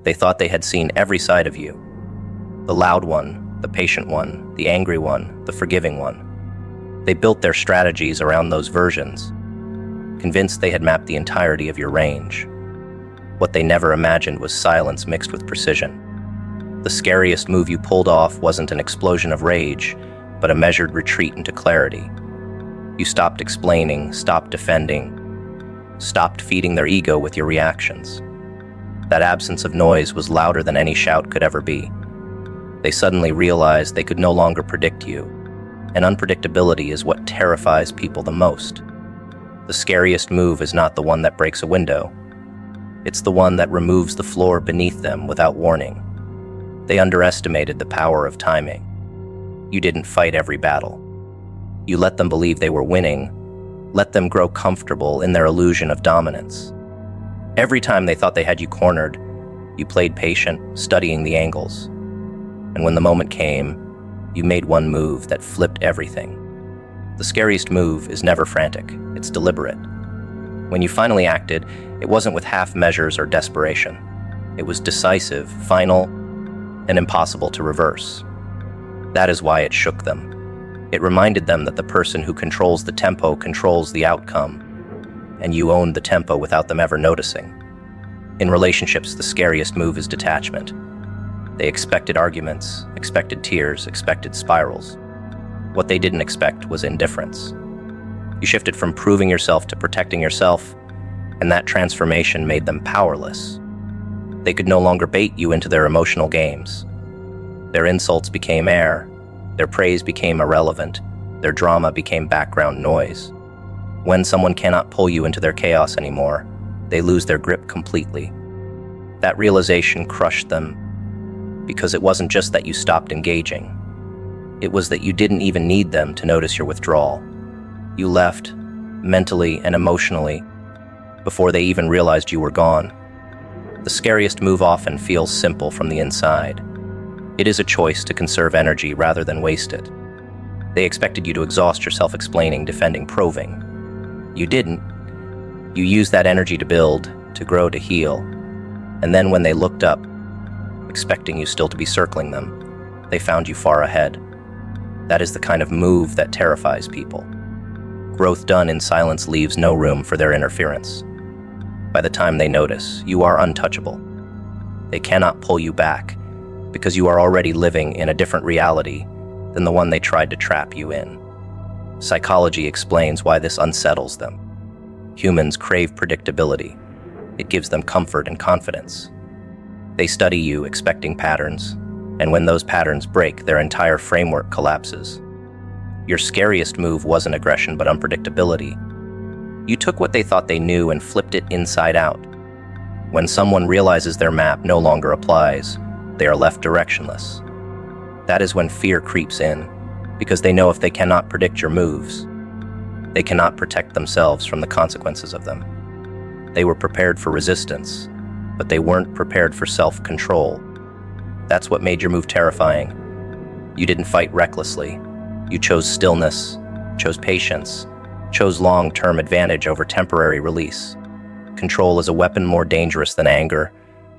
They thought they had seen every side of you. The loud one, the patient one, the angry one, the forgiving one. They built their strategies around those versions, convinced they had mapped the entirety of your range. What they never imagined was silence mixed with precision. The scariest move you pulled off wasn't an explosion of rage, but a measured retreat into clarity. You stopped explaining, stopped defending, stopped feeding their ego with your reactions. That absence of noise was louder than any shout could ever be. They suddenly realized they could no longer predict you, and unpredictability is what terrifies people the most. The scariest move is not the one that breaks a window. It's the one that removes the floor beneath them without warning. They underestimated the power of timing. You didn't fight every battle. You let them believe they were winning, let them grow comfortable in their illusion of dominance. Every time they thought they had you cornered, you played patient, studying the angles. And when the moment came, you made one move that flipped everything. The scariest move is never frantic, it's deliberate. When you finally acted, it wasn't with half measures or desperation. It was decisive, final, and impossible to reverse. That is why it shook them. It reminded them that the person who controls the tempo controls the outcome, and you owned the tempo without them ever noticing. In relationships, the scariest move is detachment. They expected arguments, expected tears, expected spirals. What they didn't expect was indifference. You shifted from proving yourself to protecting yourself, and that transformation made them powerless. They could no longer bait you into their emotional games. Their insults became air, their praise became irrelevant, their drama became background noise. When someone cannot pull you into their chaos anymore, they lose their grip completely. That realization crushed them because it wasn't just that you stopped engaging. It was that you didn't even need them to notice your withdrawal. You left, mentally and emotionally, before they even realized you were gone. The scariest move often feels simple from the inside. It is a choice to conserve energy rather than waste it. They expected you to exhaust yourself explaining, defending, proving. You didn't. You used that energy to build, to grow, to heal. And then when they looked up, expecting you still to be circling them, they found you far ahead. That is the kind of move that terrifies people. Growth done in silence leaves no room for their interference. By the time they notice, you are untouchable. They cannot pull you back because you are already living in a different reality than the one they tried to trap you in. Psychology explains why this unsettles them. Humans crave predictability. It gives them comfort and confidence. They study you expecting patterns, and when those patterns break, their entire framework collapses. Your scariest move wasn't aggression but unpredictability. You took what they thought they knew and flipped it inside out. When someone realizes their map no longer applies, they are left directionless. That is when fear creeps in, because they know if they cannot predict your moves, they cannot protect themselves from the consequences of them. They were prepared for resistance, but they weren't prepared for self-control. That's what made your move terrifying. You didn't fight recklessly. You chose stillness, chose patience, chose long-term advantage over temporary release. Control is a weapon more dangerous than anger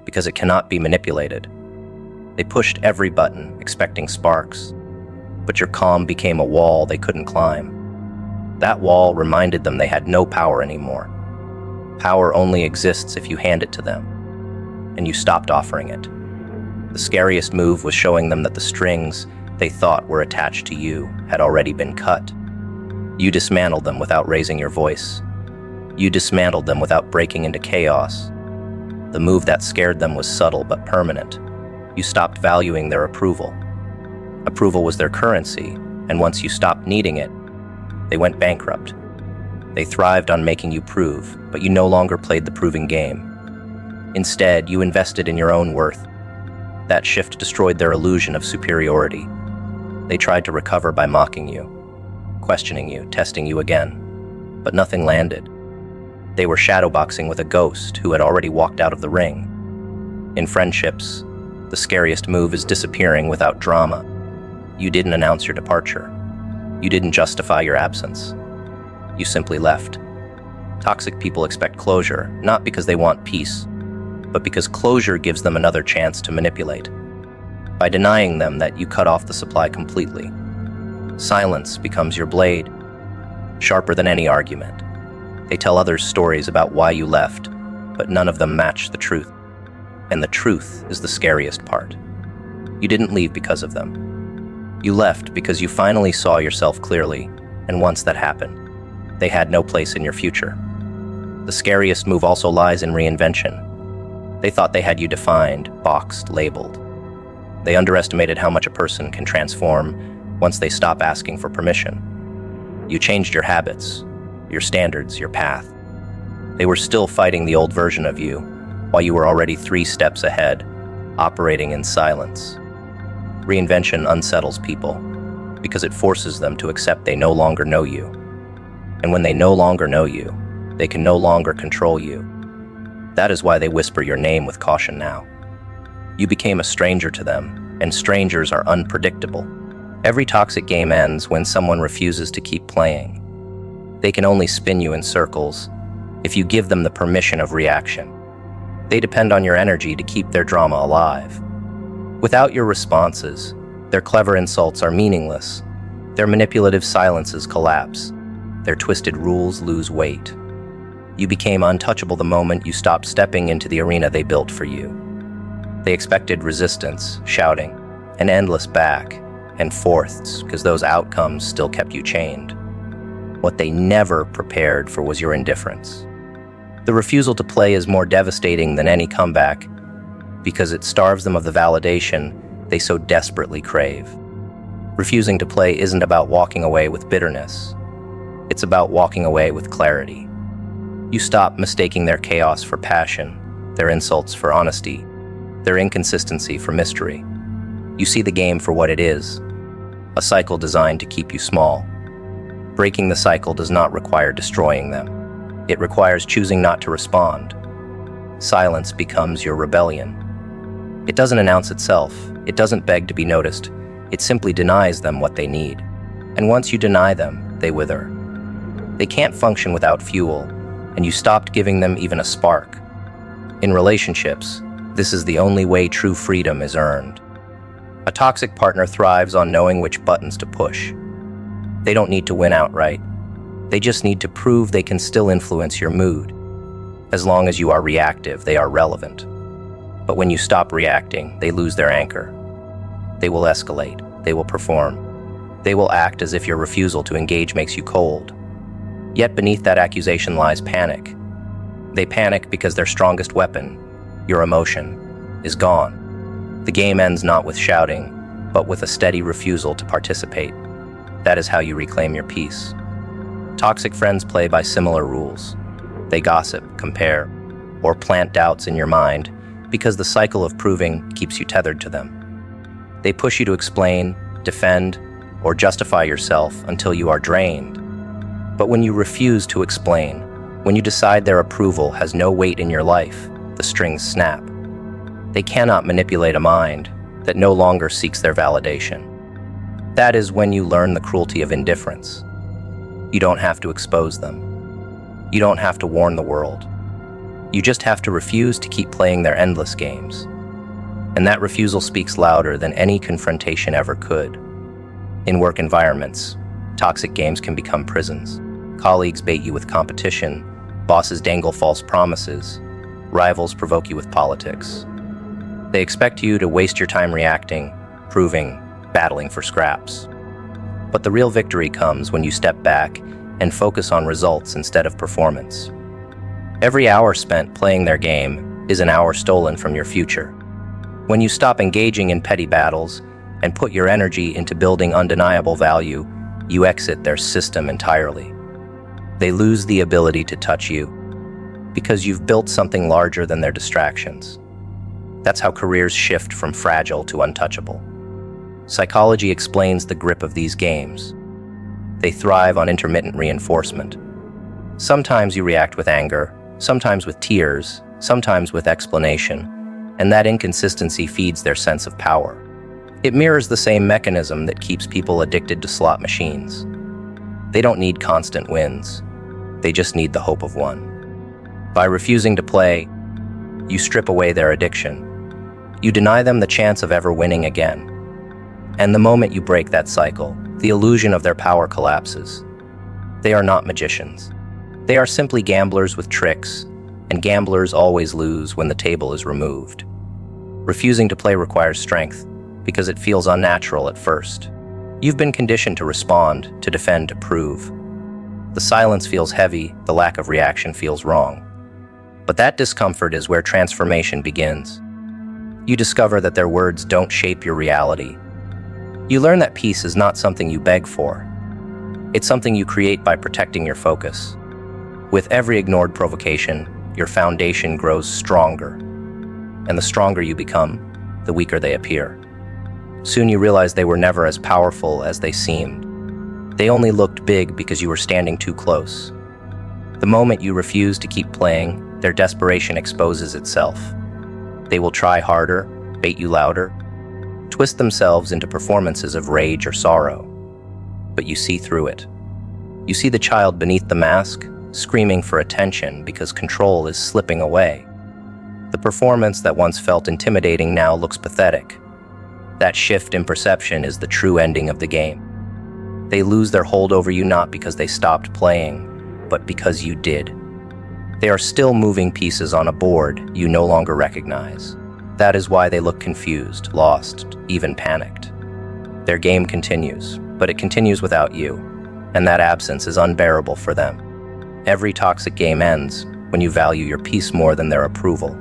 because it cannot be manipulated. They pushed every button, expecting sparks, but your calm became a wall they couldn't climb. That wall reminded them they had no power anymore. Power only exists if you hand it to them, and you stopped offering it. The scariest move was showing them that the strings they thought were attached to you had already been cut. You dismantled them without raising your voice. You dismantled them without breaking into chaos. The move that scared them was subtle but permanent. You stopped valuing their approval. Approval was their currency, and once you stopped needing it, they went bankrupt. They thrived on making you prove, but you no longer played the proving game. Instead, you invested in your own worth. That shift destroyed their illusion of superiority. They tried to recover by mocking you, questioning you, testing you again, but nothing landed. They were shadowboxing with a ghost who had already walked out of the ring. In friendships, the scariest move is disappearing without drama. You didn't announce your departure. You didn't justify your absence. You simply left. Toxic people expect closure, not because they want peace, but because closure gives them another chance to manipulate. By denying them that, you cut off the supply completely. Silence becomes your blade, sharper than any argument. They tell others stories about why you left, but none of them match the truth. And the truth is the scariest part. You didn't leave because of them. You left because you finally saw yourself clearly, and once that happened, they had no place in your future. The scariest move also lies in reinvention. They thought they had you defined, boxed, labeled. They underestimated how much a person can transform once they stop asking for permission. You changed your habits, your standards, your path. They were still fighting the old version of you, while you were already 3 steps ahead, operating in silence. Reinvention unsettles people, because it forces them to accept they no longer know you. And when they no longer know you, they can no longer control you. That is why they whisper your name with caution now. You became a stranger to them, and strangers are unpredictable. Every toxic game ends when someone refuses to keep playing. They can only spin you in circles if you give them the permission of reaction. They depend on your energy to keep their drama alive. Without your responses, their clever insults are meaningless. Their manipulative silences collapse. Their twisted rules lose weight. You became untouchable the moment you stopped stepping into the arena they built for you. They expected resistance, shouting, an endless back and forths, because those outcomes still kept you chained. What they never prepared for was your indifference. The refusal to play is more devastating than any comeback, because it starves them of the validation they so desperately crave. Refusing to play isn't about walking away with bitterness. It's about walking away with clarity. You stop mistaking their chaos for passion, their insults for honesty, their inconsistency for mystery. You see the game for what it is, a cycle designed to keep you small. Breaking the cycle does not require destroying them. It requires choosing not to respond. Silence becomes your rebellion. It doesn't announce itself. It doesn't beg to be noticed. It simply denies them what they need. And once you deny them, they wither. They can't function without fuel, and you stopped giving them even a spark. In relationships, this is the only way true freedom is earned. A toxic partner thrives on knowing which buttons to push. They don't need to win outright. They just need to prove they can still influence your mood. As long as you are reactive, they are relevant. But when you stop reacting, they lose their anchor. They will escalate. They will perform. They will act as if your refusal to engage makes you cold. Yet beneath that accusation lies panic. They panic because their strongest weapon, your emotion, is gone. The game ends not with shouting, but with a steady refusal to participate. That is how you reclaim your peace. Toxic friends play by similar rules. They gossip, compare, or plant doubts in your mind because the cycle of proving keeps you tethered to them. They push you to explain, defend, or justify yourself until you are drained. But when you refuse to explain, when you decide their approval has no weight in your life, the strings snap. They cannot manipulate a mind that no longer seeks their validation. That is when you learn the cruelty of indifference. You don't have to expose them. You don't have to warn the world. You just have to refuse to keep playing their endless games. And that refusal speaks louder than any confrontation ever could. In work environments, toxic games can become prisons. Colleagues bait you with competition, bosses dangle false promises, rivals provoke you with politics. They expect you to waste your time reacting, proving, battling for scraps. But the real victory comes when you step back and focus on results instead of performance. Every hour spent playing their game is an hour stolen from your future. When you stop engaging in petty battles and put your energy into building undeniable value, you exit their system entirely. They lose the ability to touch you because you've built something larger than their distractions. That's how careers shift from fragile to untouchable. Psychology explains the grip of these games. They thrive on intermittent reinforcement. Sometimes you react with anger, sometimes with tears, sometimes with explanation, and that inconsistency feeds their sense of power. It mirrors the same mechanism that keeps people addicted to slot machines. They don't need constant wins. They just need the hope of one. By refusing to play, You strip away their addiction. You deny them the chance of ever winning again. And the moment you break that cycle, the illusion of their power collapses. They are not magicians. They are simply gamblers with tricks, and gamblers always lose when the table is removed. Refusing to play requires strength, because it feels unnatural at first. You've been conditioned to respond, to defend, to prove. The silence feels heavy, the lack of reaction feels wrong. But that discomfort is where transformation begins. You discover that their words don't shape your reality. You learn that peace is not something you beg for. It's something you create by protecting your focus. With every ignored provocation, your foundation grows stronger. And the stronger you become, the weaker they appear. Soon you realize they were never as powerful as they seemed. They only looked big because you were standing too close. The moment you refuse to keep playing, their desperation exposes itself. They will try harder, bait you louder, twist themselves into performances of rage or sorrow. But you see through it. You see the child beneath the mask, screaming for attention because control is slipping away. The performance that once felt intimidating now looks pathetic. That shift in perception is the true ending of the game. They lose their hold over you not because they stopped playing, but because you did. They are still moving pieces on a board you no longer recognize. That is why they look confused, lost, even panicked. Their game continues, but it continues without you, and that absence is unbearable for them. Every toxic game ends when you value your peace more than their approval.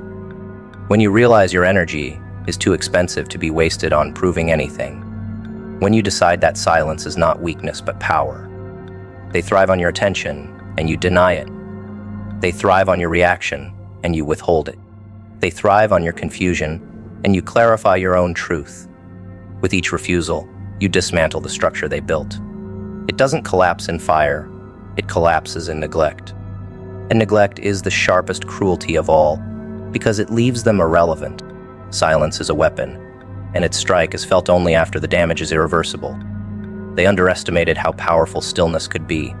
When you realize your energy is too expensive to be wasted on proving anything. When you decide that silence is not weakness but power. They thrive on your attention, and you deny it. They thrive on your reaction, and you withhold it. They thrive on your confusion, and you clarify your own truth. With each refusal, you dismantle the structure they built. It doesn't collapse in fire, it collapses in neglect. And neglect is the sharpest cruelty of all, because it leaves them irrelevant. Silence is a weapon, and its strike is felt only after the damage is irreversible. They underestimated how powerful stillness could be,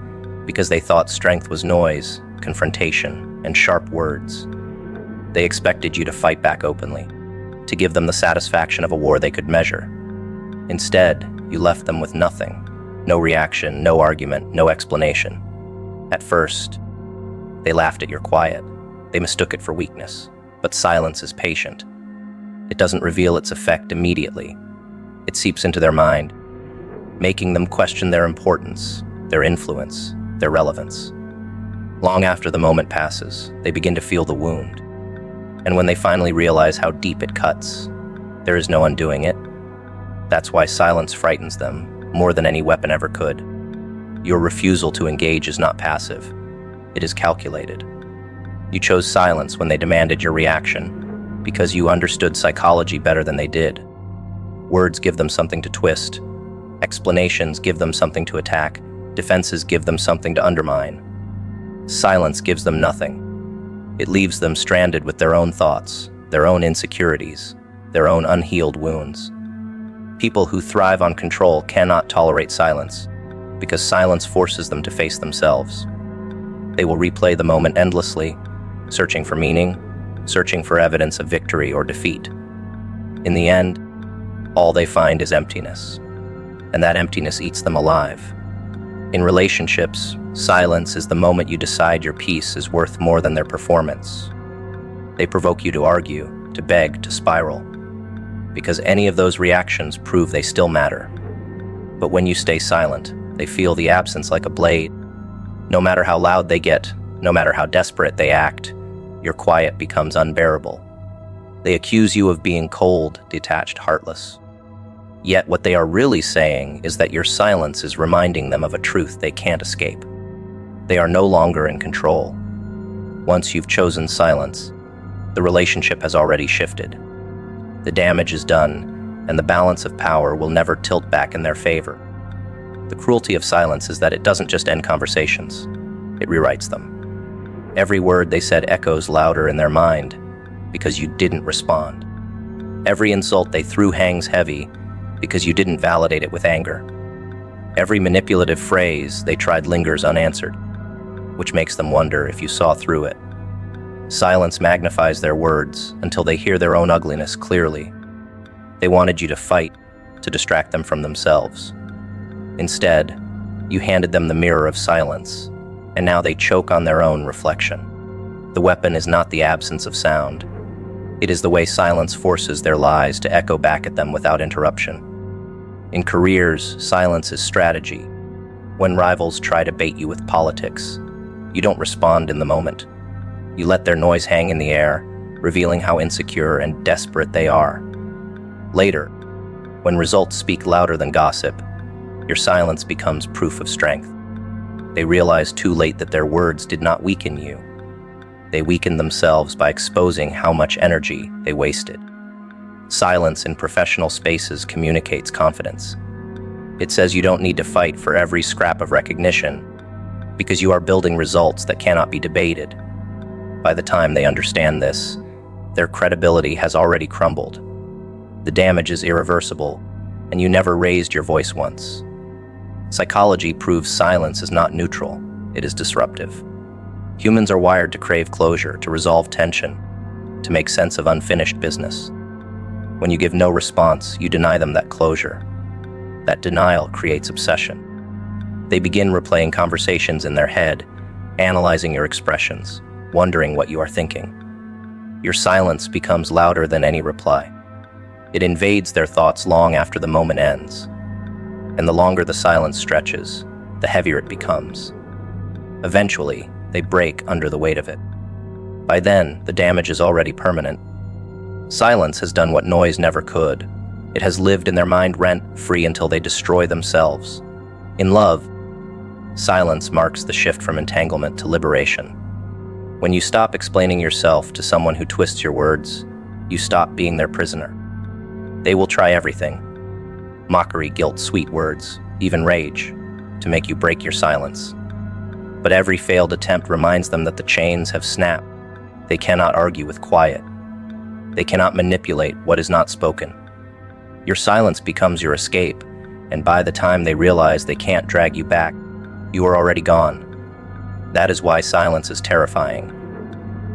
because they thought strength was noise, confrontation, and sharp words. They expected you to fight back openly, to give them the satisfaction of a war they could measure. Instead, you left them with nothing. No reaction, no argument, no explanation. At first, they laughed at your quiet. They mistook it for weakness. But silence is patient. It doesn't reveal its effect immediately. It seeps into their mind, making them question their importance, their influence, their relevance. Long after the moment passes, they begin to feel the wound. And when they finally realize how deep it cuts, there is no undoing it. That's why silence frightens them more than any weapon ever could. Your refusal to engage is not passive. It is calculated. You chose silence when they demanded your reaction because you understood psychology better than they did. Words give them something to twist. Explanations give them something to attack. Defenses give them something to undermine. Silence gives them nothing. It leaves them stranded with their own thoughts, their own insecurities, their own unhealed wounds. People who thrive on control cannot tolerate silence because silence forces them to face themselves. They will replay the moment endlessly, searching for meaning, searching for evidence of victory or defeat. In the end, all they find is emptiness, and that emptiness eats them alive. In relationships, silence is the moment you decide your peace is worth more than their performance. They provoke you to argue, to beg, to spiral, because any of those reactions prove they still matter. But when you stay silent, they feel the absence like a blade. No matter how loud they get, no matter how desperate they act, your quiet becomes unbearable. They accuse you of being cold, detached, heartless. Yet what they are really saying is that your silence is reminding them of a truth they can't escape. They are no longer in control. Once you've chosen silence, the relationship has already shifted. The damage is done, and the balance of power will never tilt back in their favor. The cruelty of silence is that it doesn't just end conversations, it rewrites them. Every word they said echoes louder in their mind because you didn't respond. Every insult they threw hangs heavy because you didn't validate it with anger. Every manipulative phrase they tried lingers unanswered, which makes them wonder if you saw through it. Silence magnifies their words until they hear their own ugliness clearly. They wanted you to fight, to distract them from themselves. Instead, you handed them the mirror of silence, and now they choke on their own reflection. The weapon is not the absence of sound. It is the way silence forces their lies to echo back at them without interruption. In careers, silence is strategy. When rivals try to bait you with politics, you don't respond in the moment. You let their noise hang in the air, revealing how insecure and desperate they are. Later, when results speak louder than gossip, your silence becomes proof of strength. They realize too late that their words did not weaken you. They weakened themselves by exposing how much energy they wasted. Silence in professional spaces communicates confidence. It says you don't need to fight for every scrap of recognition because you are building results that cannot be debated. By the time they understand this, their credibility has already crumbled. The damage is irreversible, and you never raised your voice once. Psychology proves silence is not neutral, it is disruptive. Humans are wired to crave closure, to resolve tension, to make sense of unfinished business. When you give no response, you deny them that closure. That denial creates obsession. They begin replaying conversations in their head, analyzing your expressions, wondering what you are thinking. Your silence becomes louder than any reply. It invades their thoughts long after the moment ends. And the longer the silence stretches, the heavier it becomes. Eventually, they break under the weight of it. By then, the damage is already permanent. Silence has done what noise never could. It has lived in their mind rent-free until they destroy themselves. In love, silence marks the shift from entanglement to liberation. When you stop explaining yourself to someone who twists your words, you stop being their prisoner. They will try everything: mockery, guilt, sweet words, even rage, to make you break your silence. But every failed attempt reminds them that the chains have snapped. They cannot argue with quiet. They cannot manipulate what is not spoken. Your silence becomes your escape, and by the time they realize they can't drag you back, you are already gone. That is why silence is terrifying.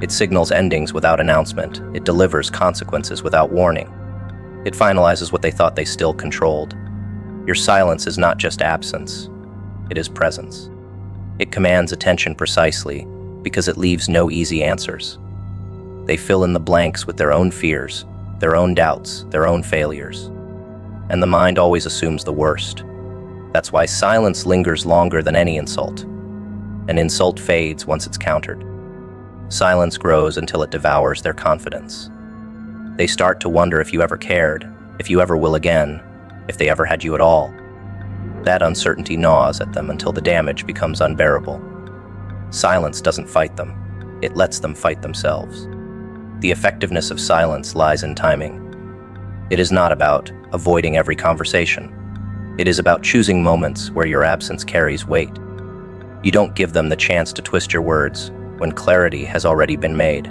It signals endings without announcement. It delivers consequences without warning. It finalizes what they thought they still controlled. Your silence is not just absence. It is presence. It commands attention precisely because it leaves no easy answers. They fill in the blanks with their own fears, their own doubts, their own failures. And the mind always assumes the worst. That's why silence lingers longer than any insult. An insult fades once it's countered. Silence grows until it devours their confidence. They start to wonder if you ever cared, if you ever will again, if they ever had you at all. That uncertainty gnaws at them until the damage becomes unbearable. Silence doesn't fight them. It lets them fight themselves. The effectiveness of silence lies in timing. It is not about avoiding every conversation. It is about choosing moments where your absence carries weight. You don't give them the chance to twist your words when clarity has already been made.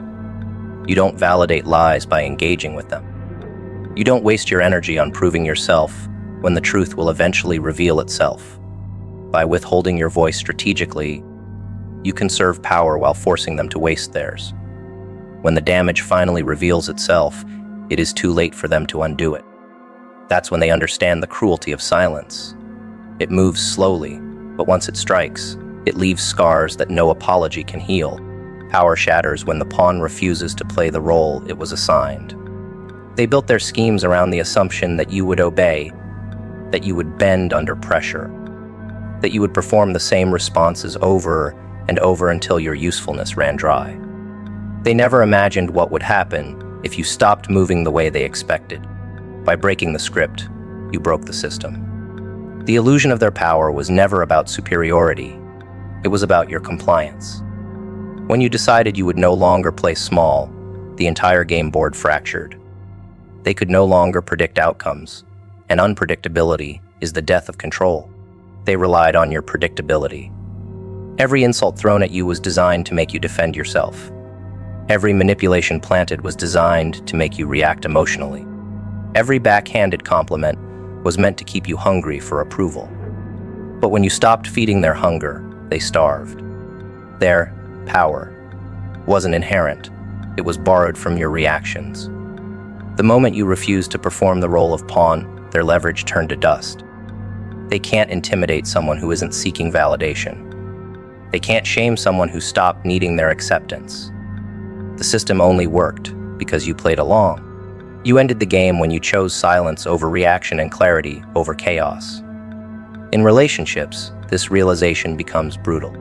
You don't validate lies by engaging with them. You don't waste your energy on proving yourself when the truth will eventually reveal itself. By withholding your voice strategically, you conserve power while forcing them to waste theirs. When the damage finally reveals itself, it is too late for them to undo it. That's when they understand the cruelty of silence. It moves slowly, but once it strikes, it leaves scars that no apology can heal. Power shatters when the pawn refuses to play the role it was assigned. They built their schemes around the assumption that you would obey, that you would bend under pressure, that you would perform the same responses over and over until your usefulness ran dry. They never imagined what would happen if you stopped moving the way they expected. By breaking the script, you broke the system. The illusion of their power was never about superiority. It was about your compliance. When you decided you would no longer play small, the entire game board fractured. They could no longer predict outcomes, and unpredictability is the death of control. They relied on your predictability. Every insult thrown at you was designed to make you defend yourself. Every manipulation planted was designed to make you react emotionally. Every backhanded compliment was meant to keep you hungry for approval. But when you stopped feeding their hunger, they starved. Their power, wasn't inherent. It was borrowed from your reactions. The moment you refused to perform the role of pawn, their leverage turned to dust. They can't intimidate someone who isn't seeking validation. They can't shame someone who stopped needing their acceptance. The system only worked because you played along. You ended the game when you chose silence over reaction and clarity over chaos. In relationships, this realization becomes brutal.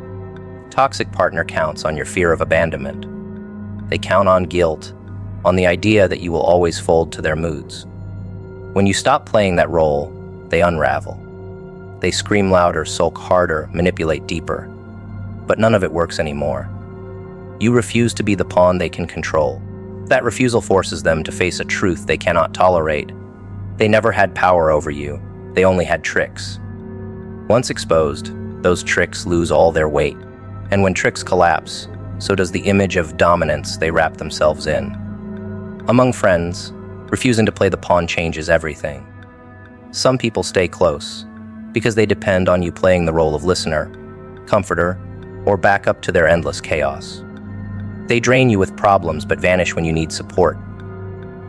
Toxic partner counts on your fear of abandonment. They count on guilt, on the idea that you will always fold to their moods. When you stop playing that role, they unravel. They scream louder, sulk harder, manipulate deeper. But none of it works anymore. You refuse to be the pawn they can control. That refusal forces them to face a truth they cannot tolerate. They never had power over you. They only had tricks. Once exposed, those tricks lose all their weight. And when tricks collapse, so does the image of dominance they wrap themselves in. Among friends, refusing to play the pawn changes everything. Some people stay close because they depend on you playing the role of listener, comforter, or backup to their endless chaos. They drain you with problems but vanish when you need support.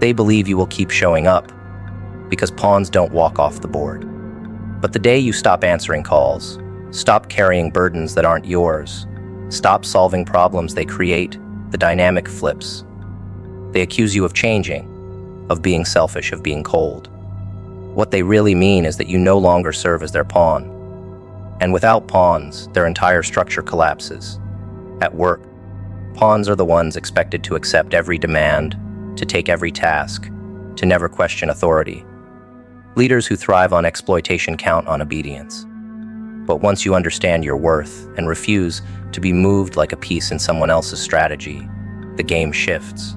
They believe you will keep showing up because pawns don't walk off the board. But the day you stop answering calls, stop carrying burdens that aren't yours, stop solving problems they create, the dynamic flips. They accuse you of changing, of being selfish, of being cold. What they really mean is that you no longer serve as their pawn. And without pawns, their entire structure collapses. At work, pawns are the ones expected to accept every demand, to take every task, to never question authority. Leaders who thrive on exploitation count on obedience. But once you understand your worth and refuse to be moved like a piece in someone else's strategy, the game shifts.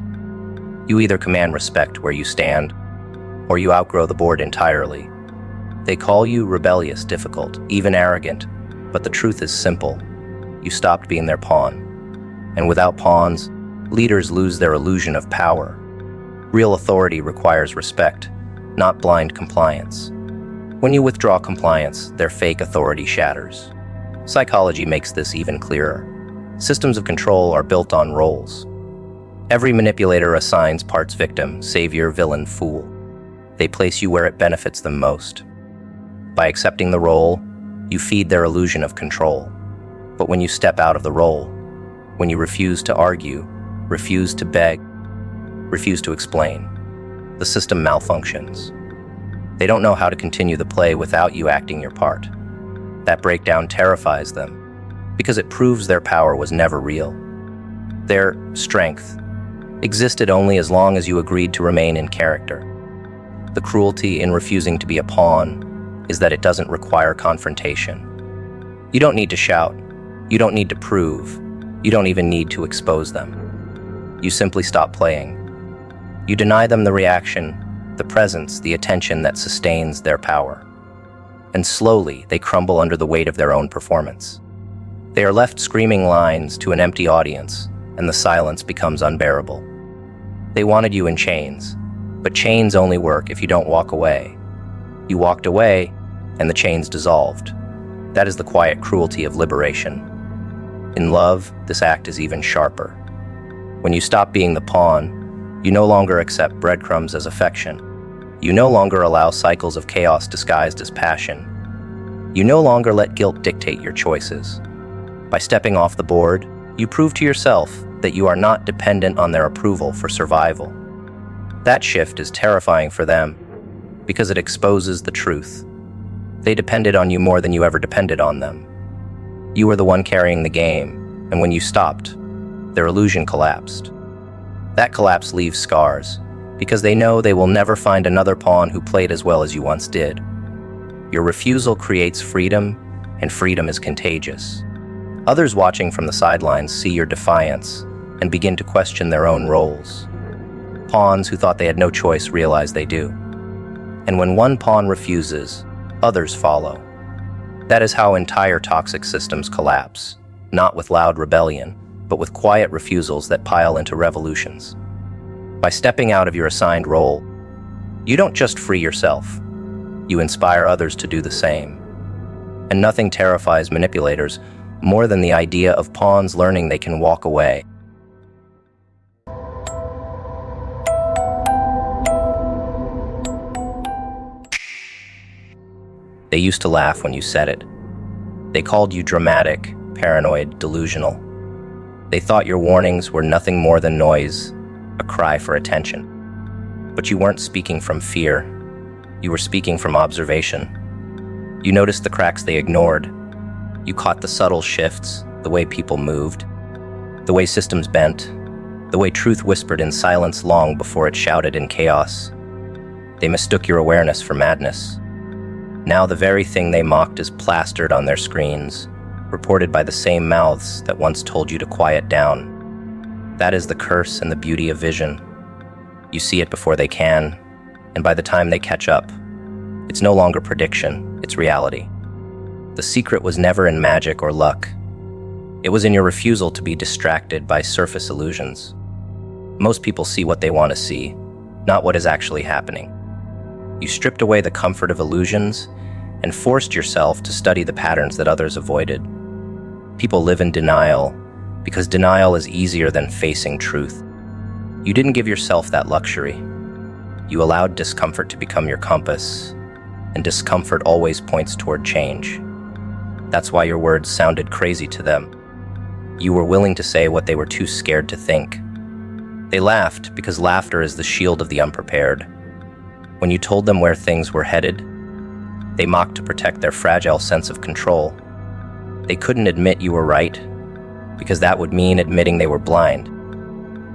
You either command respect where you stand, or you outgrow the board entirely. They call you rebellious, difficult, even arrogant, but the truth is simple. You stopped being their pawn. And without pawns, leaders lose their illusion of power. Real authority requires respect, not blind compliance. When you withdraw compliance, their fake authority shatters. Psychology makes this even clearer. Systems of control are built on roles. Every manipulator assigns parts: victim, savior, villain, fool. They place you where it benefits them most. By accepting the role, you feed their illusion of control. But when you step out of the role, when you refuse to argue, refuse to beg, refuse to explain, the system malfunctions. They don't know how to continue the play without you acting your part. That breakdown terrifies them because it proves their power was never real. Their strength existed only as long as you agreed to remain in character. The cruelty in refusing to be a pawn is that it doesn't require confrontation. You don't need to shout. You don't need to prove. You don't even need to expose them. You simply stop playing. You deny them the reaction, the presence, the attention that sustains their power. And slowly, they crumble under the weight of their own performance. They are left screaming lines to an empty audience, and the silence becomes unbearable. They wanted you in chains, but chains only work if you don't walk away. You walked away, and the chains dissolved. That is the quiet cruelty of liberation. In love, this act is even sharper. When you stop being the pawn, you no longer accept breadcrumbs as affection. You no longer allow cycles of chaos disguised as passion. You no longer let guilt dictate your choices. By stepping off the board, you prove to yourself that you are not dependent on their approval for survival. That shift is terrifying for them because it exposes the truth. They depended on you more than you ever depended on them. You were the one carrying the game, and when you stopped, their illusion collapsed. That collapse leaves scars, because they know they will never find another pawn who played as well as you once did. Your refusal creates freedom, and freedom is contagious. Others watching from the sidelines see your defiance and begin to question their own roles. Pawns who thought they had no choice realize they do. And when one pawn refuses, others follow. That is how entire toxic systems collapse, not with loud rebellion, but with quiet refusals that pile into revolutions. By stepping out of your assigned role, you don't just free yourself, you inspire others to do the same. And nothing terrifies manipulators more than the idea of pawns learning they can walk away. They used to laugh when you said it. They called you dramatic, paranoid, delusional. They thought your warnings were nothing more than noise, a cry for attention. But you weren't speaking from fear. You were speaking from observation. You noticed the cracks they ignored. You caught the subtle shifts, the way people moved, the way systems bent, the way truth whispered in silence long before it shouted in chaos. They mistook your awareness for madness. Now the very thing they mocked is plastered on their screens, reported by the same mouths that once told you to quiet down. That is the curse and the beauty of vision. You see it before they can, and by the time they catch up, it's no longer prediction, it's reality. The secret was never in magic or luck. It was in your refusal to be distracted by surface illusions. Most people see what they want to see, not what is actually happening. You stripped away the comfort of illusions and forced yourself to study the patterns that others avoided. People live in denial because denial is easier than facing truth. You didn't give yourself that luxury. You allowed discomfort to become your compass, and discomfort always points toward change. That's why your words sounded crazy to them. You were willing to say what they were too scared to think. They laughed because laughter is the shield of the unprepared. When you told them where things were headed, they mocked to protect their fragile sense of control. They couldn't admit you were right, because that would mean admitting they were blind.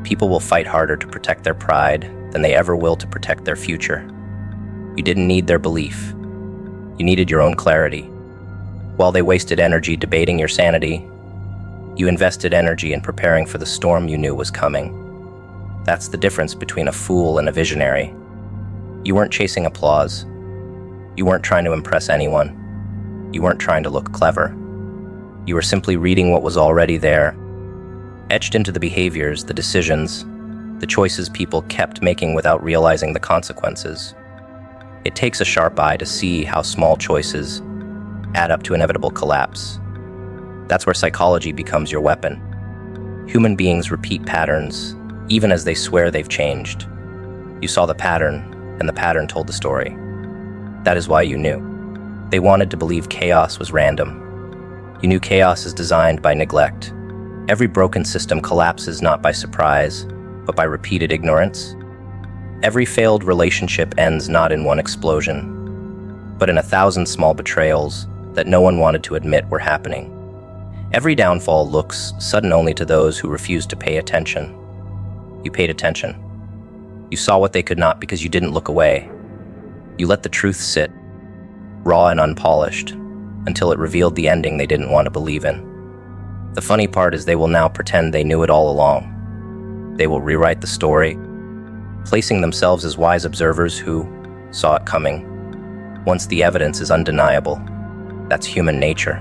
People will fight harder to protect their pride than they ever will to protect their future. You didn't need their belief. You needed your own clarity. While they wasted energy debating your sanity, you invested energy in preparing for the storm you knew was coming. That's the difference between a fool and a visionary. You weren't chasing applause. You weren't trying to impress anyone. You weren't trying to look clever. You were simply reading what was already there, etched into the behaviors, the decisions, the choices people kept making without realizing the consequences. It takes a sharp eye to see how small choices add up to inevitable collapse. That's where psychology becomes your weapon. Human beings repeat patterns, even as they swear they've changed. You saw the pattern, and the pattern told the story. That is why you knew. They wanted to believe chaos was random. You knew chaos is designed by neglect. Every broken system collapses not by surprise, but by repeated ignorance. Every failed relationship ends not in one explosion, but in 1,000 small betrayals that no one wanted to admit were happening. Every downfall looks sudden only to those who refuse to pay attention. You paid attention. You saw what they could not because you didn't look away. You let the truth sit, raw and unpolished, until it revealed the ending they didn't want to believe in. The funny part is they will now pretend they knew it all along. They will rewrite the story, placing themselves as wise observers who saw it coming. Once the evidence is undeniable, that's human nature.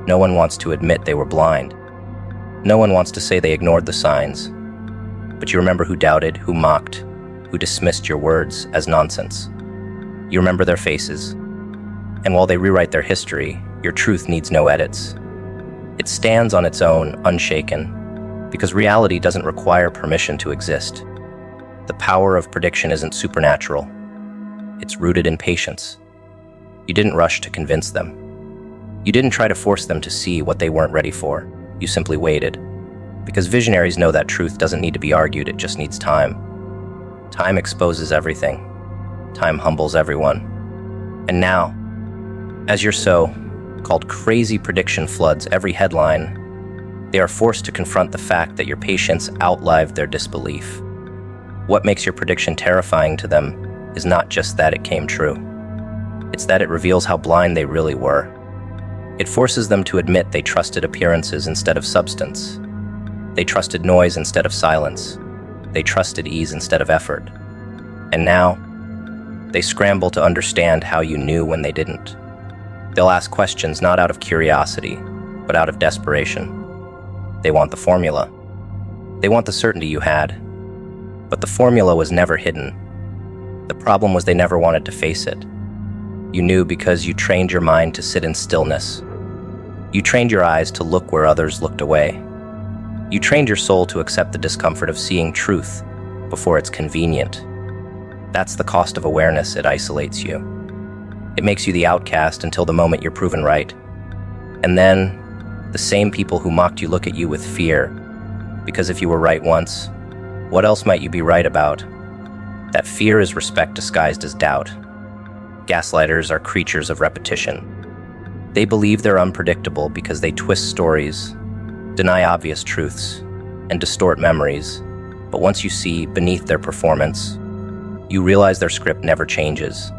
No one wants to admit they were blind. No one wants to say they ignored the signs. But you remember who doubted, who mocked, who dismissed your words as nonsense. You remember their faces. And while they rewrite their history, your truth needs no edits. It stands on its own, unshaken, because reality doesn't require permission to exist. The power of prediction isn't supernatural. It's rooted in patience. You didn't rush to convince them. You didn't try to force them to see what they weren't ready for. You simply waited. Because visionaries know that truth doesn't need to be argued, it just needs time. Time exposes everything. Time humbles everyone. And now, as your so-called crazy prediction floods every headline, they are forced to confront the fact that your patience outlived their disbelief. What makes your prediction terrifying to them is not just that it came true. It's that it reveals how blind they really were. It forces them to admit they trusted appearances instead of substance. They trusted noise instead of silence. They trusted ease instead of effort. And now, they scramble to understand how you knew when they didn't. They'll ask questions not out of curiosity, but out of desperation. They want the formula. They want the certainty you had. But the formula was never hidden. The problem was they never wanted to face it. You knew because you trained your mind to sit in stillness. You trained your eyes to look where others looked away. You trained your soul to accept the discomfort of seeing truth before it's convenient. That's the cost of awareness, it isolates you. It makes you the outcast until the moment you're proven right. And then, the same people who mocked you look at you with fear, because if you were right once, what else might you be right about? That fear is respect disguised as doubt. Gaslighters are creatures of repetition. They believe they're unpredictable because they twist stories, deny obvious truths, and distort memories. But once you see beneath their performance, you realize their script never changes.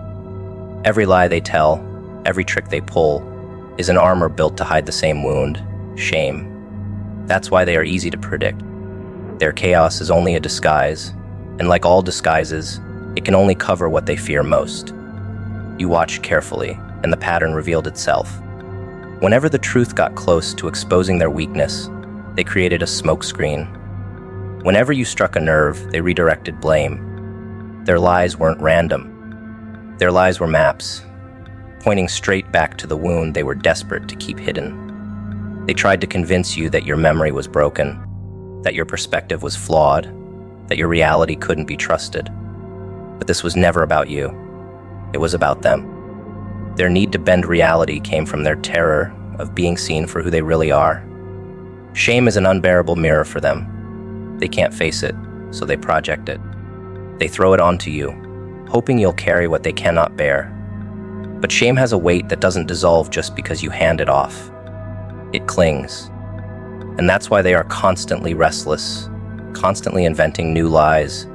Every lie they tell, every trick they pull, is an armor built to hide the same wound, shame. That's why they are easy to predict. Their chaos is only a disguise, and like all disguises, it can only cover what they fear most. You watched carefully, and the pattern revealed itself. Whenever the truth got close to exposing their weakness, they created a smokescreen. Whenever you struck a nerve, they redirected blame. Their lies weren't random. Their lies were maps, pointing straight back to the wound they were desperate to keep hidden. They tried to convince you that your memory was broken, that your perspective was flawed, that your reality couldn't be trusted. But this was never about you. It was about them. Their need to bend reality came from their terror of being seen for who they really are. Shame is an unbearable mirror for them. They can't face it, so they project it. They throw it onto you, hoping you'll carry what they cannot bear. But shame has a weight that doesn't dissolve just because you hand it off. It clings. And that's why they are constantly restless, constantly inventing new lies,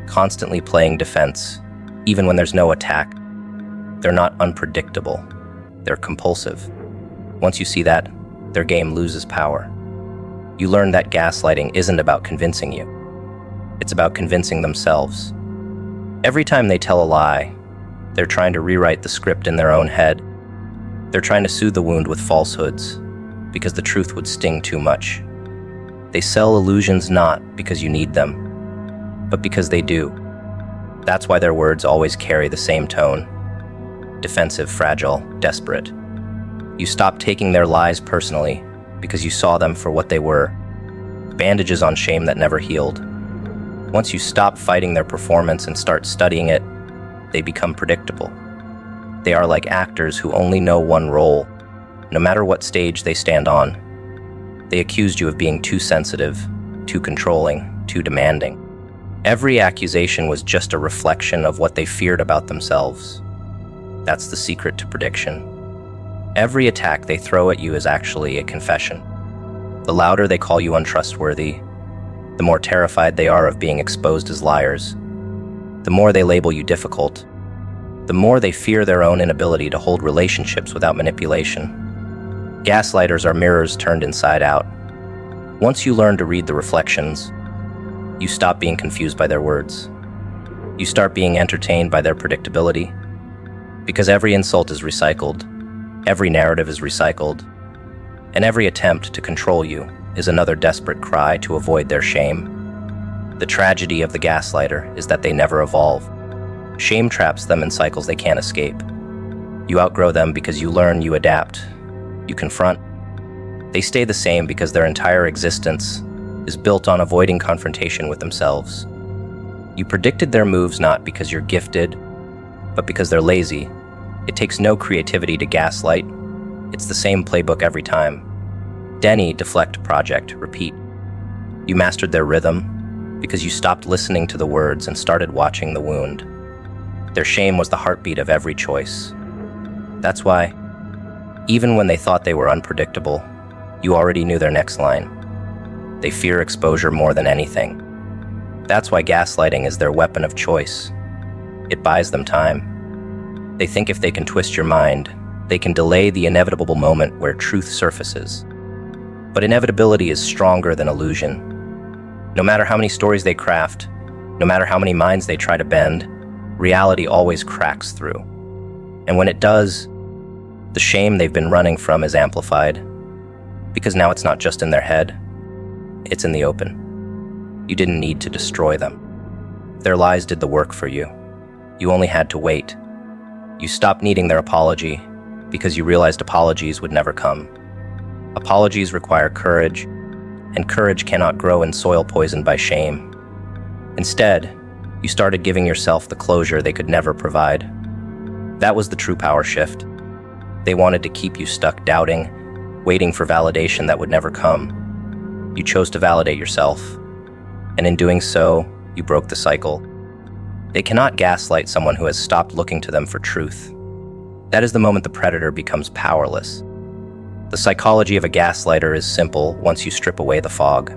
constantly playing defense, even when there's no attack. They're not unpredictable. They're compulsive. Once you see that, their game loses power. You learn that gaslighting isn't about convincing you. It's about convincing themselves. Every time they tell a lie, they're trying to rewrite the script in their own head. They're trying to soothe the wound with falsehoods, because the truth would sting too much. They sell illusions not because you need them, but because they do. That's why their words always carry the same tone. Defensive, fragile, desperate. You stop taking their lies personally because you saw them for what they were, bandages on shame that never healed. Once you stop fighting their performance and start studying it, they become predictable. They are like actors who only know one role, no matter what stage they stand on. They accused you of being too sensitive, too controlling, too demanding. Every accusation was just a reflection of what they feared about themselves. That's the secret to prediction. Every attack they throw at you is actually a confession. The louder they call you untrustworthy, the more terrified they are of being exposed as liars. The more they label you difficult, the more they fear their own inability to hold relationships without manipulation. Gaslighters are mirrors turned inside out. Once you learn to read the reflections, you stop being confused by their words. You start being entertained by their predictability. Because every insult is recycled, every narrative is recycled, and every attempt to control you is another desperate cry to avoid their shame. The tragedy of the gaslighter is that they never evolve. Shame traps them in cycles they can't escape. You outgrow them because you learn, you adapt, you confront. They stay the same because their entire existence is built on avoiding confrontation with themselves. You predicted their moves not because you're gifted, but because they're lazy. It takes no creativity to gaslight. It's the same playbook every time. Denny, deflect, project, repeat. You mastered their rhythm because you stopped listening to the words and started watching the wound. Their shame was the heartbeat of every choice. That's why, even when they thought they were unpredictable, you already knew their next line. They fear exposure more than anything. That's why gaslighting is their weapon of choice. It buys them time. They think if they can twist your mind, they can delay the inevitable moment where truth surfaces. But inevitability is stronger than illusion. No matter how many stories they craft, no matter how many minds they try to bend, reality always cracks through. And when it does, the shame they've been running from is amplified, because now it's not just in their head, it's in the open. You didn't need to destroy them. Their lies did the work for you. You only had to wait. You stopped needing their apology because you realized apologies would never come. Apologies require courage, and courage cannot grow in soil poisoned by shame. Instead, you started giving yourself the closure they could never provide. That was the true power shift. They wanted to keep you stuck doubting, waiting for validation that would never come. You chose to validate yourself, and in doing so, you broke the cycle. They cannot gaslight someone who has stopped looking to them for truth. That is the moment the predator becomes powerless. The psychology of a gaslighter is simple once you strip away the fog.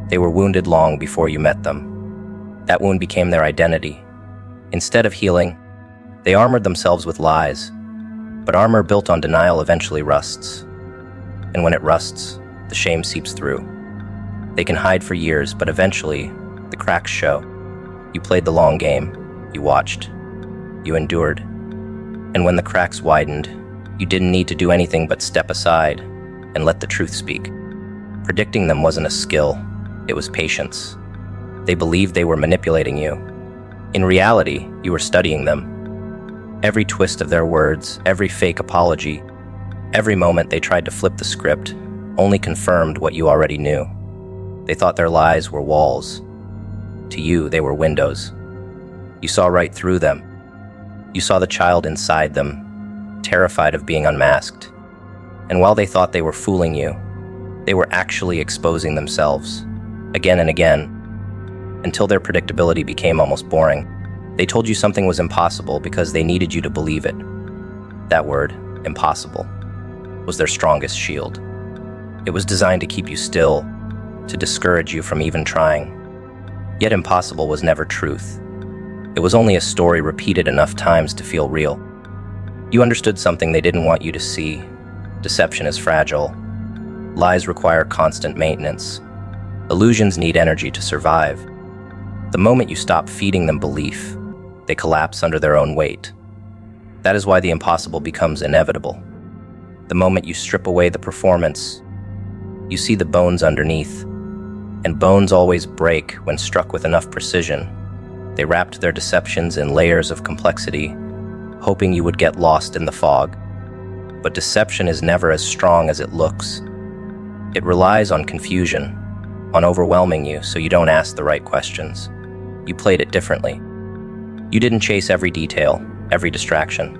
They were wounded long before you met them. That wound became their identity. Instead of healing, they armored themselves with lies. But armor built on denial eventually rusts. And when it rusts, the shame seeps through. They can hide for years, but eventually, the cracks show. You played the long game. You watched. You endured. And when the cracks widened, you didn't need to do anything but step aside and let the truth speak. Predicting them wasn't a skill. It was patience. They believed they were manipulating you. In reality, you were studying them. Every twist of their words, every fake apology, every moment they tried to flip the script only confirmed what you already knew. They thought their lies were walls. To you, they were windows. You saw right through them. You saw the child inside them, terrified of being unmasked. And while they thought they were fooling you, they were actually exposing themselves, again and again, until their predictability became almost boring. They told you something was impossible because they needed you to believe it. That word, impossible, was their strongest shield. It was designed to keep you still, to discourage you from even trying. Yet impossible was never truth. It was only a story repeated enough times to feel real. You understood something they didn't want you to see. Deception is fragile. Lies require constant maintenance. Illusions need energy to survive. The moment you stop feeding them belief, they collapse under their own weight. That is why the impossible becomes inevitable. The moment you strip away the performance, you see the bones underneath. And bones always break when struck with enough precision. They wrapped their deceptions in layers of complexity, hoping you would get lost in the fog. But deception is never as strong as it looks. It relies on confusion, on overwhelming you so you don't ask the right questions. You played it differently. You didn't chase every detail, every distraction.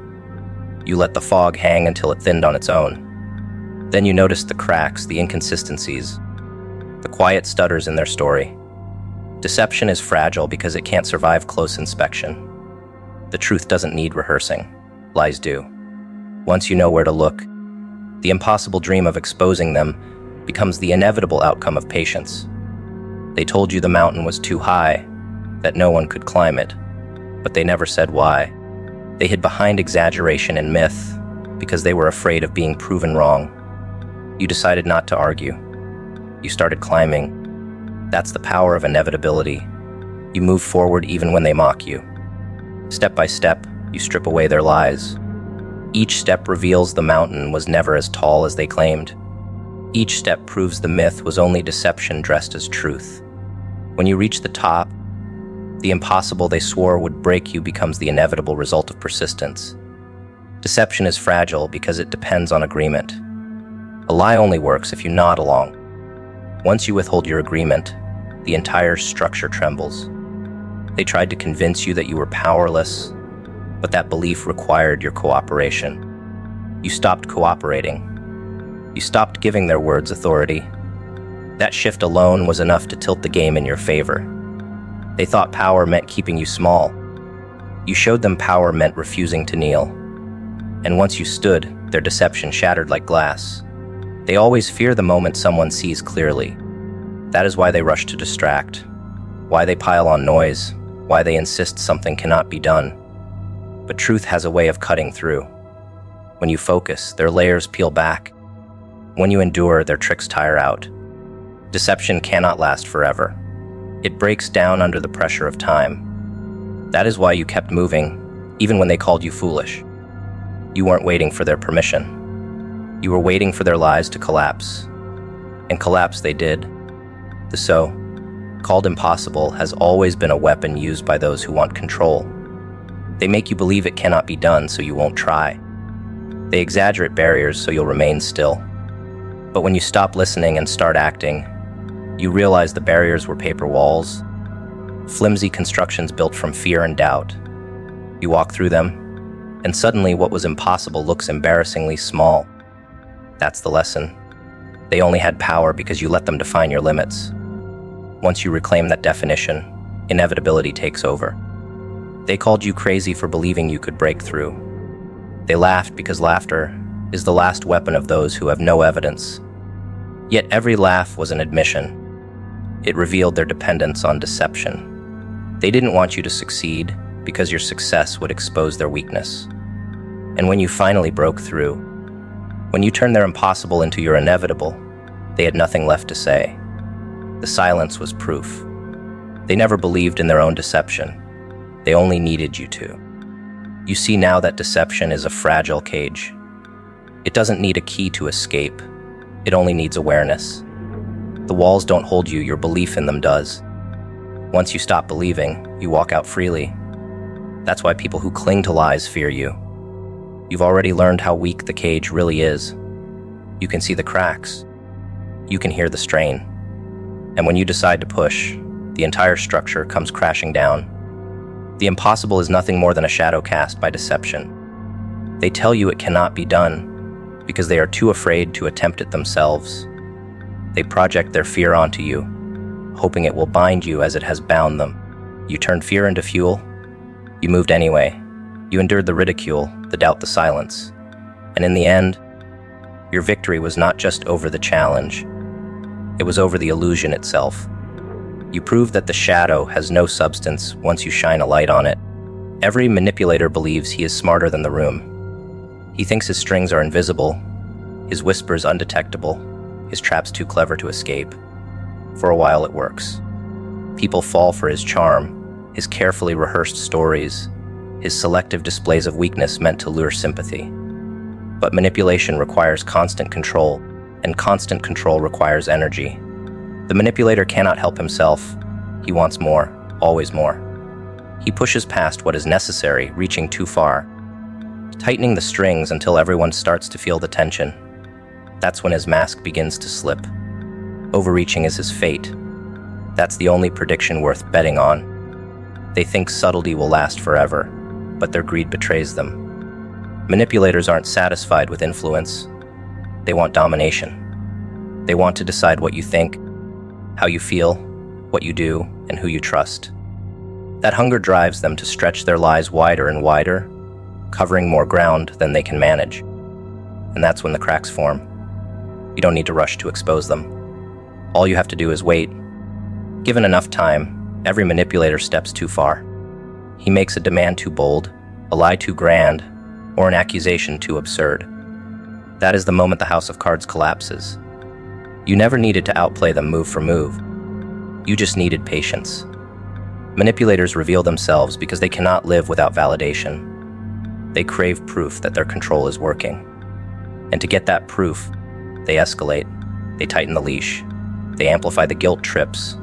You let the fog hang until it thinned on its own. Then you noticed the cracks, the inconsistencies, the quiet stutters in their story. Deception is fragile because it can't survive close inspection. The truth doesn't need rehearsing. Lies do. Once you know where to look, the impossible dream of exposing them becomes the inevitable outcome of patience. They told you the mountain was too high, that no one could climb it, but they never said why. They hid behind exaggeration and myth because they were afraid of being proven wrong. You decided not to argue. You started climbing. That's the power of inevitability. You move forward even when they mock you. Step by step, you strip away their lies. Each step reveals the mountain was never as tall as they claimed. Each step proves the myth was only deception dressed as truth. When you reach the top, the impossible they swore would break you becomes the inevitable result of persistence. Deception is fragile because it depends on agreement. A lie only works if you nod along. Once you withhold your agreement, the entire structure trembles. They tried to convince you that you were powerless, but that belief required your cooperation. You stopped cooperating. You stopped giving their words authority. That shift alone was enough to tilt the game in your favor. They thought power meant keeping you small. You showed them power meant refusing to kneel. And once you stood, their deception shattered like glass. They always fear the moment someone sees clearly. That is why they rush to distract, why they pile on noise, why they insist something cannot be done. But truth has a way of cutting through. When you focus, their layers peel back. When you endure, their tricks tire out. Deception cannot last forever. It breaks down under the pressure of time. That is why you kept moving, even when they called you foolish. You weren't waiting for their permission. You were waiting for their lies to collapse. And collapse they did. The so-called impossible has always been a weapon used by those who want control. They make you believe it cannot be done, so you won't try. They exaggerate barriers so you'll remain still. But when you stop listening and start acting, you realize the barriers were paper walls, flimsy constructions built from fear and doubt. You walk through them, And suddenly what was impossible looks embarrassingly small. That's the lesson. They only had power because you let them define your limits. Once you reclaim that definition, inevitability takes over. They called you crazy for believing you could break through. They laughed because laughter is the last weapon of those who have no evidence. Yet every laugh was an admission. It revealed their dependence on deception. They didn't want you to succeed because your success would expose their weakness. And when you finally broke through, when you turned their impossible into your inevitable, they had nothing left to say. The silence was proof. They never believed in their own deception. They only needed you to. You see now that deception is a fragile cage. It doesn't need a key to escape. It only needs awareness. The walls don't hold you, your belief in them does. Once you stop believing, you walk out freely. That's why people who cling to lies fear you. You've already learned how weak the cage really is. You can see the cracks. You can hear the strain. And when you decide to push, the entire structure comes crashing down. The impossible is nothing more than a shadow cast by deception. They tell you it cannot be done because they are too afraid to attempt it themselves. They project their fear onto you, hoping it will bind you as it has bound them. You turned fear into fuel. You moved anyway. You endured the ridicule, the doubt, the silence. And in the end, your victory was not just over the challenge. It was over the illusion itself. You proved that the shadow has no substance once you shine a light on it. Every manipulator believes he is smarter than the room. He thinks his strings are invisible, his whispers undetectable, his traps too clever to escape. For a while it works. People fall for his charm, his carefully rehearsed stories, his selective displays of weakness meant to lure sympathy. But manipulation requires constant control, and constant control requires energy. The manipulator cannot help himself. He wants more, always more. He pushes past what is necessary, reaching too far, tightening the strings until everyone starts to feel the tension. That's when his mask begins to slip. Overreaching is his fate. That's the only prediction worth betting on. They think subtlety will last forever, but their greed betrays them. Manipulators aren't satisfied with influence. They want domination. They want to decide what you think, how you feel, what you do, and who you trust. That hunger drives them to stretch their lies wider and wider, covering more ground than they can manage. And that's when the cracks form. You don't need to rush to expose them. All you have to do is wait. Given enough time, every manipulator steps too far. He makes a demand too bold, a lie too grand, or an accusation too absurd. That is the moment the house of cards collapses. You never needed to outplay them move for move. You just needed patience. Manipulators reveal themselves because they cannot live without validation. They crave proof that their control is working. And to get that proof, they escalate, they tighten the leash, they amplify the guilt trips,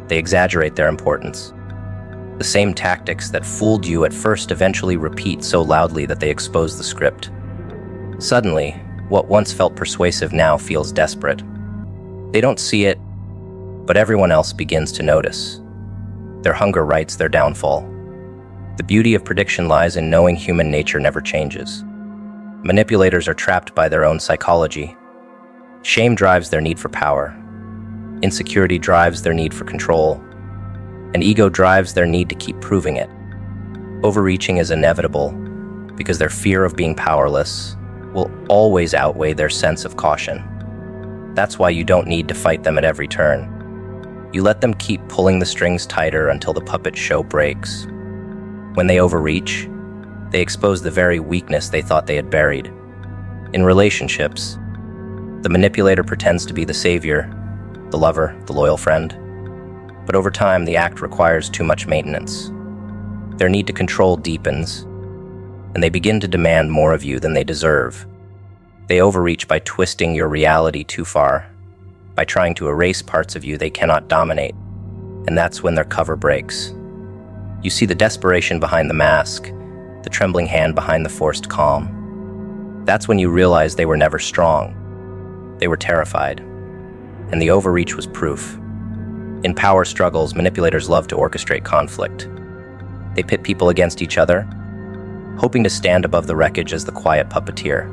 they exaggerate their importance. The same tactics that fooled you at first eventually repeat so loudly that they expose the script. Suddenly, what once felt persuasive now feels desperate. They don't see it, but everyone else begins to notice. Their hunger writes their downfall. The beauty of prediction lies in knowing human nature never changes. Manipulators are trapped by their own psychology. Shame drives their need for power. Insecurity drives their need for control. And ego drives their need to keep proving it. Overreaching is inevitable because their fear of being powerless will always outweigh their sense of caution. That's why you don't need to fight them at every turn. You let them keep pulling the strings tighter until the puppet show breaks. When they overreach, they expose the very weakness they thought they had buried. In relationships, the manipulator pretends to be the savior, the lover, the loyal friend. But over time, the act requires too much maintenance. Their need to control deepens, and they begin to demand more of you than they deserve. They overreach by twisting your reality too far, by trying to erase parts of you they cannot dominate, and that's when their cover breaks. You see the desperation behind the mask, the trembling hand behind the forced calm. That's when you realize they were never strong. They were terrified, and the overreach was proof. In power struggles, manipulators love to orchestrate conflict. They pit people against each other, hoping to stand above the wreckage as the quiet puppeteer.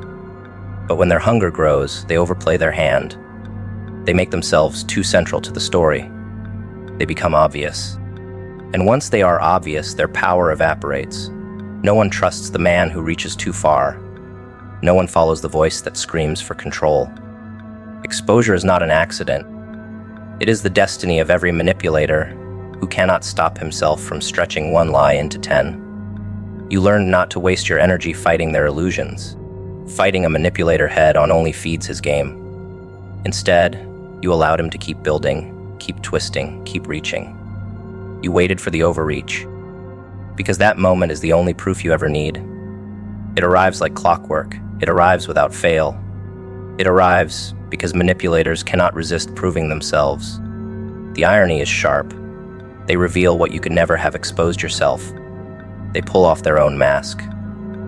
But when their hunger grows, they overplay their hand. They make themselves too central to the story. They become obvious. And once they are obvious, their power evaporates. No one trusts the man who reaches too far. No one follows the voice that screams for control. Exposure is not an accident. It is the destiny of every manipulator who cannot stop himself from stretching one lie into 10. You learn not to waste your energy fighting their illusions. Fighting a manipulator head-on only feeds his game. Instead, you allowed him to keep building, keep twisting, keep reaching. You waited for the overreach, because that moment is the only proof you ever need. It arrives like clockwork. It arrives without fail. It arrives because manipulators cannot resist proving themselves. The irony is sharp. They reveal what you could never have exposed yourself. They pull off their own mask.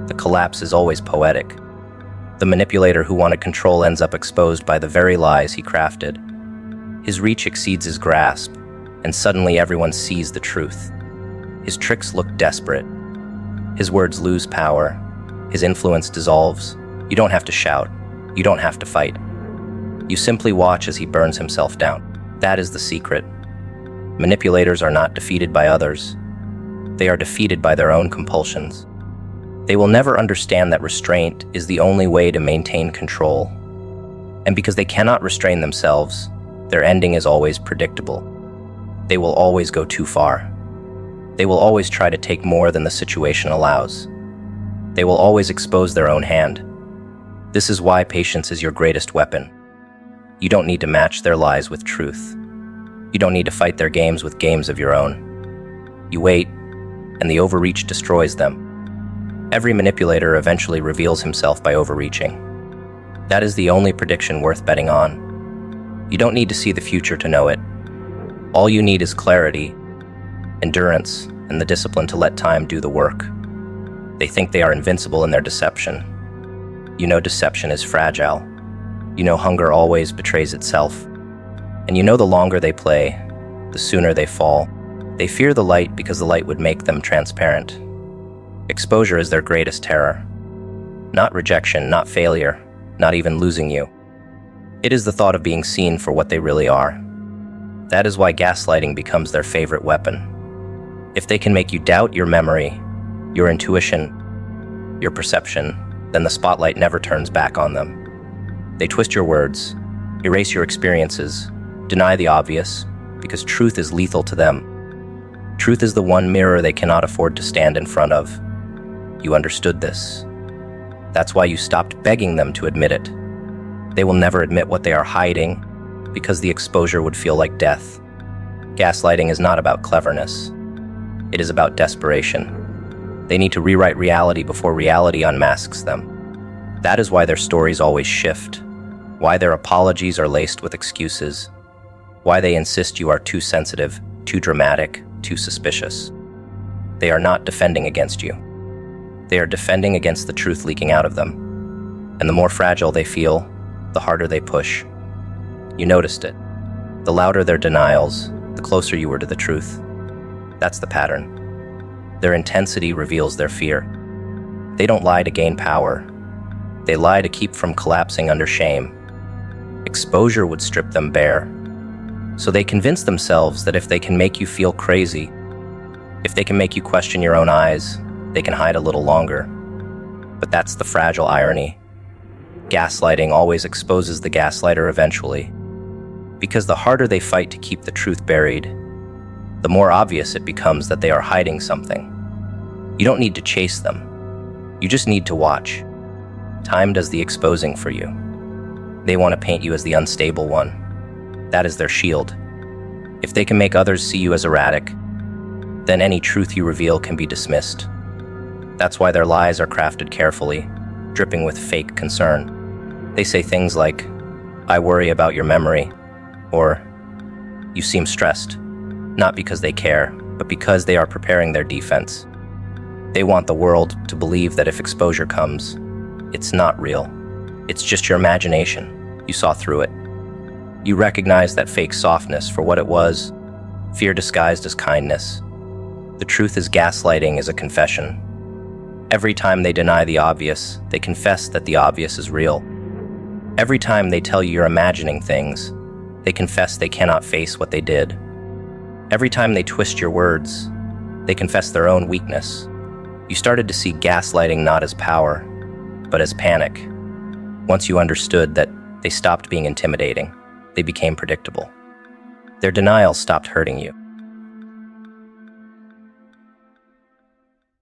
The collapse is always poetic. The manipulator who wanted control ends up exposed by the very lies he crafted. His reach exceeds his grasp, and suddenly everyone sees the truth. His tricks look desperate. His words lose power. His influence dissolves. You don't have to shout. You don't have to fight. You simply watch as he burns himself down. That is the secret. Manipulators are not defeated by others. They are defeated by their own compulsions. They will never understand that restraint is the only way to maintain control. And because they cannot restrain themselves, their ending is always predictable. They will always go too far. They will always try to take more than the situation allows. They will always expose their own hand. This is why patience is your greatest weapon. You don't need to match their lies with truth. You don't need to fight their games with games of your own. You wait, and the overreach destroys them. Every manipulator eventually reveals himself by overreaching. That is the only prediction worth betting on. You don't need to see the future to know it. All you need is clarity, endurance, and the discipline to let time do the work. They think they are invincible in their deception. You know deception is fragile. You know hunger always betrays itself. And you know the longer they play, the sooner they fall. They fear the light because the light would make them transparent. Exposure is their greatest terror. Not rejection, not failure, not even losing you. It is the thought of being seen for what they really are. That is why gaslighting becomes their favorite weapon. If they can make you doubt your memory, your intuition, your perception, then the spotlight never turns back on them. They twist your words, erase your experiences, deny the obvious, because truth is lethal to them. Truth is the one mirror they cannot afford to stand in front of. You understood this. That's why you stopped begging them to admit it. They will never admit what they are hiding, because the exposure would feel like death. Gaslighting is not about cleverness. It is about desperation. They need to rewrite reality before reality unmasks them. That is why their stories always shift, why their apologies are laced with excuses, why they insist you are too sensitive, too dramatic, too suspicious. They are not defending against you. They are defending against the truth leaking out of them. And the more fragile they feel, the harder they push. You noticed it. The louder their denials, the closer you were to the truth. That's the pattern. Their intensity reveals their fear. They don't lie to gain power. They lie to keep from collapsing under shame. Exposure would strip them bare. So they convince themselves that if they can make you feel crazy, if they can make you question your own eyes, they can hide a little longer. But that's the fragile irony. Gaslighting always exposes the gaslighter eventually. Because the harder they fight to keep the truth buried, the more obvious it becomes that they are hiding something. You don't need to chase them. You just need to watch. Time does the exposing for you. They want to paint you as the unstable one. That is their shield. If they can make others see you as erratic, then any truth you reveal can be dismissed. That's why their lies are crafted carefully, dripping with fake concern. They say things like, "I worry about your memory," or "You seem stressed," not because they care, but because they are preparing their defense. They want the world to believe that if exposure comes, it's not real. It's just your imagination. You saw through it. You recognized that fake softness for what it was, fear disguised as kindness. The truth is gaslighting is a confession. Every time they deny the obvious, they confess that the obvious is real. Every time they tell you you're imagining things, they confess they cannot face what they did. Every time they twist your words, they confess their own weakness. You started to see gaslighting not as power, but as panic. Once you understood that they stopped being intimidating, they became predictable. Their denial stopped hurting you.